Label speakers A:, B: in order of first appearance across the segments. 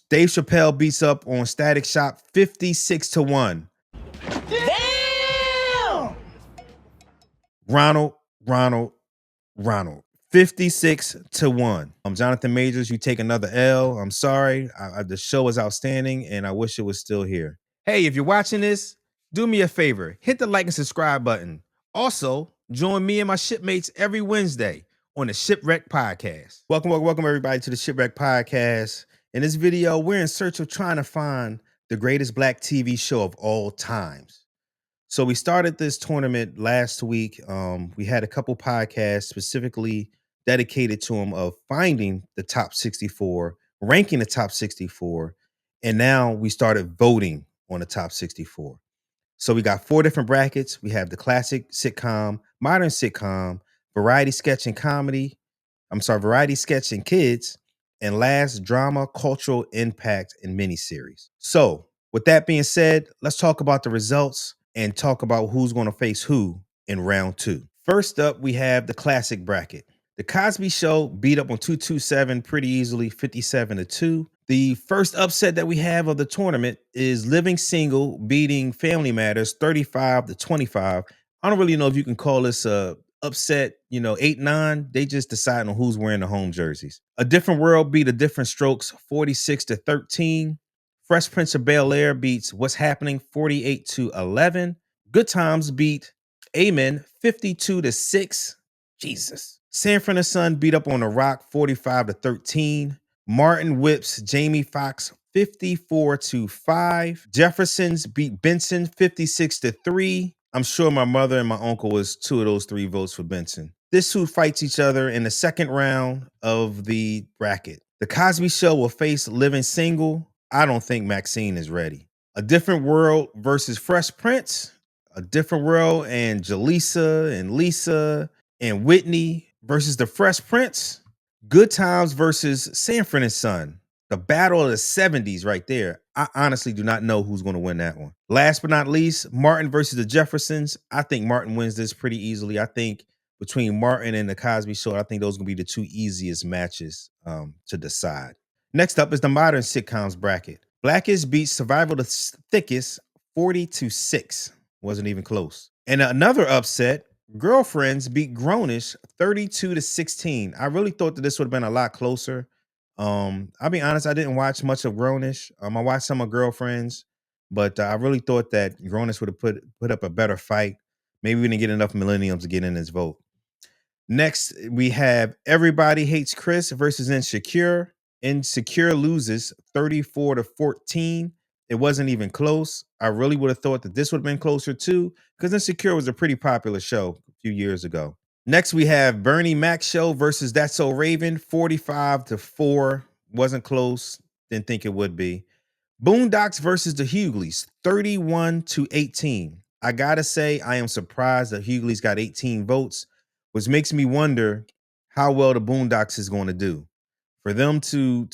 A: Dave Chappelle beats up on Static Shock 56-1.
B: Damn!
A: Ronald, 56-1. Jonathan Majors, you take another L. I'm sorry. The show is outstanding, and I wish it was still here. Hey, if you're watching this, do me a favor. Hit the like and subscribe button. Also, join me and my shipmates every Wednesday on the Shipwreck Podcast. Welcome, everybody, to the Shipwreck Podcast. In this video, we're in search of trying to find the greatest black TV show of all times. So we started this tournament last week. We had a couple podcasts specifically dedicated to them of finding the top 64, ranking the top 64, and now we started voting on the top 64. So we got 4 different brackets. We have the classic sitcom, modern sitcom, variety sketch and comedy. Variety sketch and kids, and last, drama, cultural impact, and miniseries. So with that being said, let's talk about the results and talk about who's going to face who in round 2. First up, we have the classic bracket. The Cosby Show beat up on 227 pretty easily, 57-2. The first upset that we have of the tournament is Living Single beating Family Matters 35-25. I don't really know if you can call this a upset, 8-9. They just decide on who's wearing the home jerseys. A Different World beat A Different Strokes 46-13. Fresh Prince of Bel-Air beats What's Happening 48-11. Good Times beat Amen 52-6. Jesus. Sanford and Son beat up on The Rock 45-13. Martin whips Jamie Foxx 54-5. Jeffersons beat Benson 56-3. I'm sure my mother and my uncle was 2 of those 3 votes for Benson. This two fights each other in the second round of the bracket. The Cosby Show will face Living Single. I don't think Maxine is ready. A Different World versus Fresh Prince. A Different World and Jaleesa and Lisa and Whitney versus the Fresh Prince. Good Times versus Sanford and Son. The battle of the 70s right there. I honestly do not know who's going to win that one. Last but not least, Martin versus the Jeffersons. I think Martin wins this pretty easily. I think between Martin and the Cosby Show, I think those are going to be the 2 easiest matches to decide. Next up is the modern sitcoms bracket. Blackest beats Survival the Thickest 40-6. Wasn't even close. And another upset, Girlfriends beat Grownish 32-16. I really thought that this would have been a lot closer. I'll be honest, I didn't watch much of Grownish. I watched some of Girlfriends, but I really thought that Grownish would have put up a better fight. Maybe we didn't get enough millennials to get in this vote. Next, we have Everybody Hates Chris versus Insecure. Insecure loses 34-14. It wasn't even close. I really would have thought that this would have been closer too, because Insecure was a pretty popular show a few years ago. Next, we have Bernie Mac Show versus That's So Raven, 45-4. Wasn't close. Didn't think it would be. Boondocks versus the Hughleys, 31-18. I gotta say, I am surprised that Hughleys got 18 votes, which makes me wonder how well the Boondocks is going to do. For them to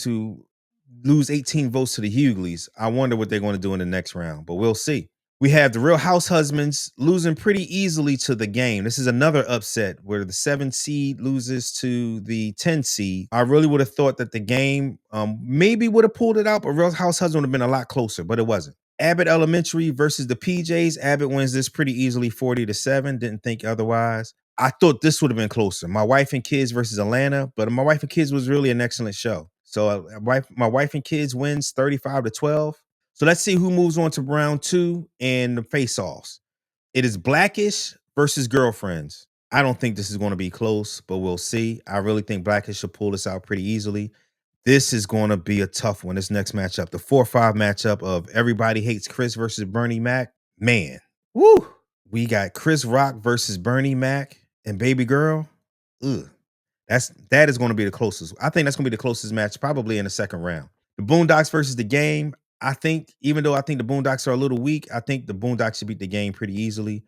A: lose 18 votes to the Hughleys, I wonder what they're going to do in the next round, but we'll see. We have the Real House Husbands losing pretty easily to The Game. This is another upset where the 7 seed loses to the 10 seed. I really would have thought that The Game maybe would have pulled it out, but Real House Husband would have been a lot closer, but it wasn't. Abbott Elementary versus the PJs. Abbott wins this pretty easily, 40-7. Didn't think otherwise. I thought this would have been closer. My Wife and Kids versus Atlanta, but My Wife and Kids was really an excellent show. So My Wife and Kids wins 35-12. So let's see who moves on to round 2 and the face-offs. It is Blackish versus Girlfriends. I don't think this is going to be close, but we'll see. I really think Blackish should pull this out pretty easily. This is going to be a tough one, this next matchup. The 4-5 matchup of Everybody Hates Chris versus Bernie Mac. Man, woo! We got Chris Rock versus Bernie Mac and Baby Girl. Ugh. That is going to be the closest. I think that's going to be the closest match, probably in the second round. The Boondocks versus The Game. I think, even though I think the Boondocks are a little weak, I think the Boondocks should beat The Game pretty easily.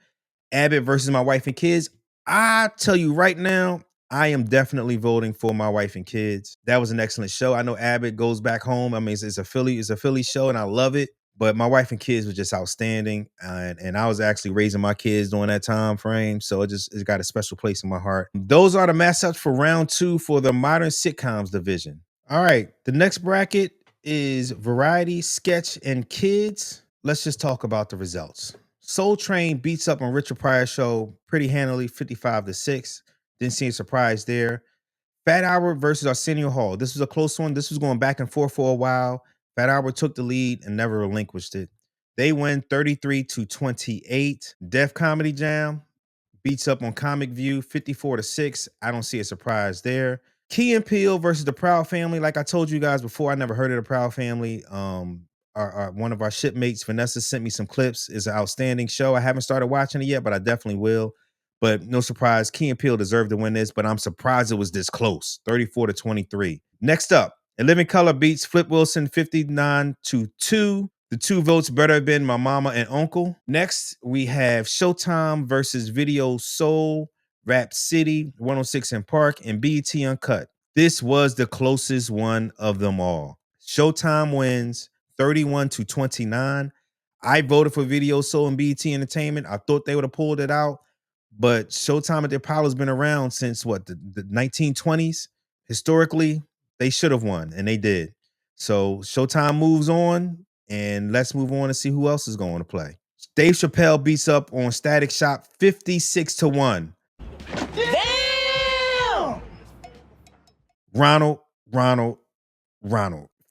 A: Abbott versus My Wife and Kids. I tell you right now, I am definitely voting for My Wife and Kids. That was an excellent show. I know Abbott goes back home. I mean, it's a Philly show, and I love it. But My Wife and Kids was just outstanding, and I was actually raising my kids during that time frame, so it's got a special place in my heart. Those are the matchups for round 2 for the modern sitcoms division. All right, the next bracket is variety, sketch, and kids. Let's just talk about the results. Soul Train beats up on Richard Pryor's show pretty handily, 55-6. Didn't see a surprise there. Fat Albert versus Arsenio Hall. This was a close one. This was going back and forth for a while. Fat Albert took the lead and never relinquished it. They win 33-28. Def Comedy Jam beats up on Comic View 54-6. I don't see a surprise there. Key and Peele versus the Proud Family. Like I told you guys before, I never heard of the Proud Family. One of our shipmates, Vanessa, sent me some clips. It's an outstanding show. I haven't started watching it yet, but I definitely will. But no surprise, Key and Peele deserved to win this, but I'm surprised it was this close, 34-23. Next up, In Living Color beats Flip Wilson 59-2. The two votes better have been My Mama and Uncle. Next, we have Showtime versus Video Soul, Rap City, 106 in Park, and BET Uncut. This was the closest one of them all. Showtime wins 31-29. I voted for Video Soul and BET Entertainment. I thought they would have pulled it out, but Showtime at their power has been around since what, the 1920s? Historically, they should have won, and they did. So Showtime moves on, and let's move on and see who else is going to play. Dave Chappelle beats up on Static Shock 56-1.
B: Damn!
A: Ronald,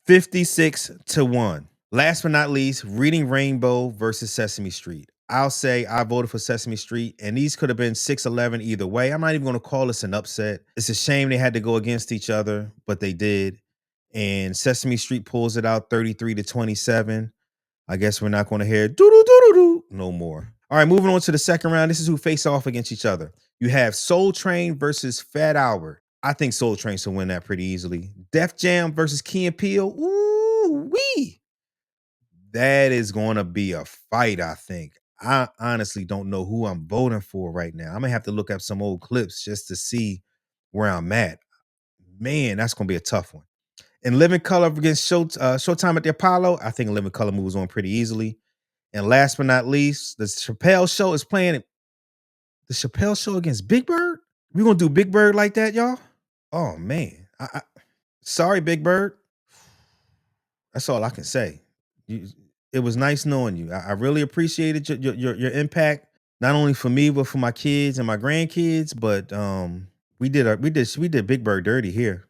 A: 56-1. Last but not least, Reading Rainbow versus Sesame Street. I'll say I voted for Sesame Street, and these could have been 6-11 either way. I'm not even going to call this an upset. It's a shame they had to go against each other, but they did. And Sesame Street pulls it out 33-27. I guess we're not going to hear doo-doo-doo-doo-doo no more. All right, moving on to the second round. This is who face off against each other. You have Soul Train versus Fat Albert. I think Soul Train should win that pretty easily. Def Jam versus Key and Peele. Ooh-wee. That is going to be a fight, I think. I honestly don't know who I'm voting for right now. I'm going to have to look up some old clips just to see where I'm at. Man, that's going to be a tough one. In Living Color against Showtime at the Apollo, I think Living Color moves on pretty easily. And last but not least, the Chappelle Show is playing the Chappelle Show against Big Bird. We gonna do Big Bird like that, y'all? Oh man, sorry, Big Bird. That's all I can say. It was nice knowing you. I really appreciated your impact, not only for me but for my kids and my grandkids. But we did Big Bird dirty here.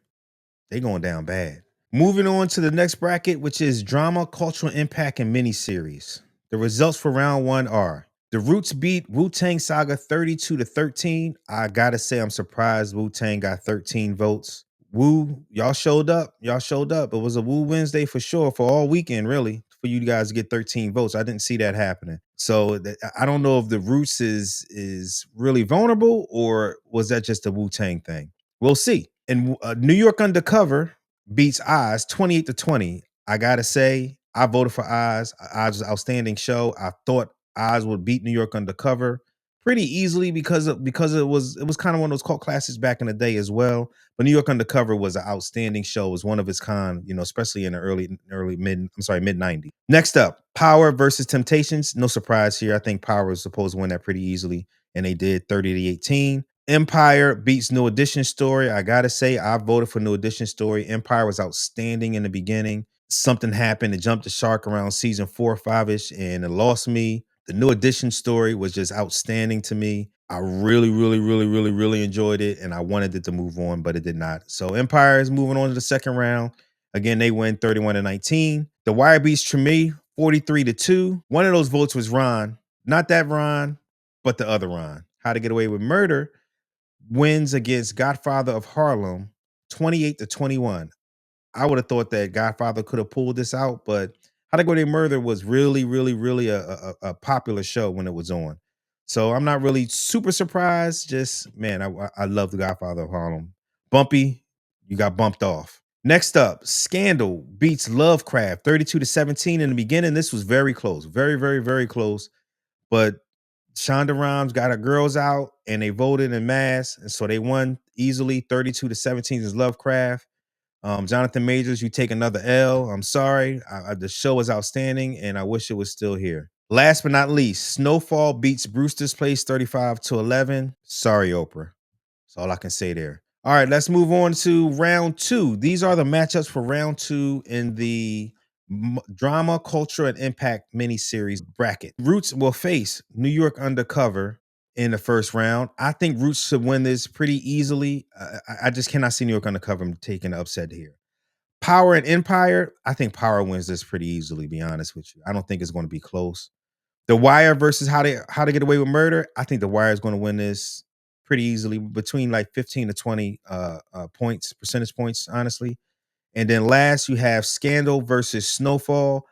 A: They going down bad. Moving on to the next bracket, which is Drama, Cultural Impact, and Miniseries. The results for round one are: The Roots beat Wu-Tang Saga 32-13. I gotta say, I'm surprised Wu-Tang got 13 votes. Wu, y'all showed up. It was a Wu Wednesday for sure, for all weekend, really, for you guys to get 13 votes. I didn't see that happening. So I don't know if The Roots is really vulnerable, or was that just a Wu-Tang thing? We'll see. And New York Undercover beats Oz 28-20. I gotta say, I voted for Oz. Oz was an outstanding show. I thought Oz would beat New York Undercover pretty easily because it was kind of one of those cult classics back in the day as well. But New York Undercover was an outstanding show. It was one of its kind, especially in the mid 90s. Next up, Power versus Temptations. No surprise here. I think Power was supposed to win that pretty easily, and they did 30-18. Empire beats New Edition Story. I gotta say, I voted for New Edition Story. Empire was outstanding in the beginning. Something happened. It jumped the shark around season 4 or 5-ish, and it lost me. The New Edition Story was just outstanding to me. I really, really, really, really, really enjoyed it, and I wanted it to move on, but it did not. So Empire is moving on to the second round. Again, they win 31-19. The Wire beats Treme 43-2. One of those votes was Ron. Not that Ron, but the other Ron. How to Get Away with Murder wins against Godfather of Harlem 28-21. I would have thought that Godfather could have pulled this out, but How to Get Away with Murder was really, really, really a popular show when it was on. So I'm not really super surprised. Just, man, I love the Godfather of Harlem. Bumpy, you got bumped off. Next up, Scandal beats Lovecraft 32-17 in the beginning. This was very close. Very, very, very close. But Shonda Rhimes got her girls out and they voted en masse. And so they won easily 32-17 is Lovecraft. Jonathan Majors, you take another L. I'm sorry. The show was outstanding and I wish it was still here. Last but not least, Snowfall beats Brewster's Place 35-11. Sorry, Oprah. That's all I can say there. All right, let's move on to round two. These are the matchups for round two in the drama, culture, and impact miniseries bracket. Roots will face New York Undercover in the first round. I think Roots should win this pretty easily. I just cannot see New York Undercover taking the upset here. Power and Empire, I think Power wins this pretty easily, be honest with you. I don't think it's going to be close. The Wire versus How to Get Away with Murder. I think The Wire is going to win this pretty easily, between like 15 to 20 points, percentage points, honestly. And then last, you have Scandal versus Snowfall.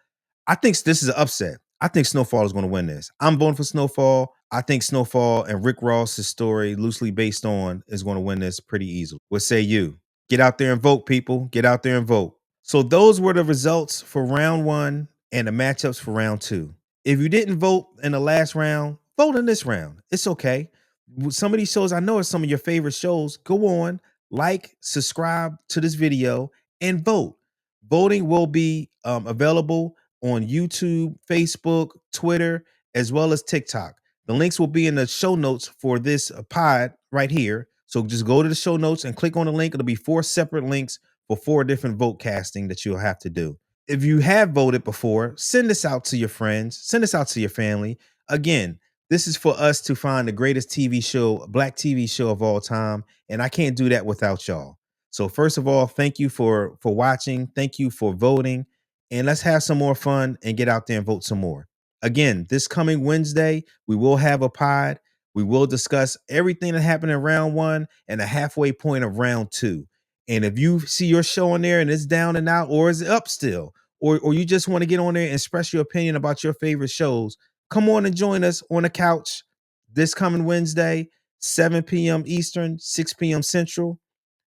A: I think this is an upset. I think Snowfall is going to win this. I'm voting for Snowfall. I think Snowfall and Rick Ross's story, loosely based on, is going to win this pretty easily. What say you? Get out there and vote, people. Get out there and vote. So those were the results for round one and the matchups for round two. If you didn't vote in the last round, vote in this round. It's okay. With some of these shows, I know are some of your favorite shows. Go on, like, subscribe to this video, and vote. Voting will be available on YouTube, Facebook, Twitter, as well as TikTok. The links will be in the show notes for this pod right here. So just go to the show notes and click on the link. It'll be 4 separate links for 4 different vote casting that you'll have to do. If you have voted before, send this out to your friends, send this out to your family. Again, this is for us to find the greatest TV show, black TV show of all time, and I can't do that without y'all. So first of all, thank you for watching. Thank you for voting, and let's have some more fun and get out there and vote some more. Again, this coming Wednesday, we will have a pod. We will discuss everything that happened in round one and the halfway point of round two. And if you see your show on there and it's down and out, or is it up still, or you just want to get on there and express your opinion about your favorite shows, come on and join us on the couch this coming Wednesday, 7 p.m. Eastern, 6 p.m. Central,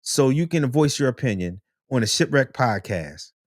A: so you can voice your opinion on the Shipwreck Podcast.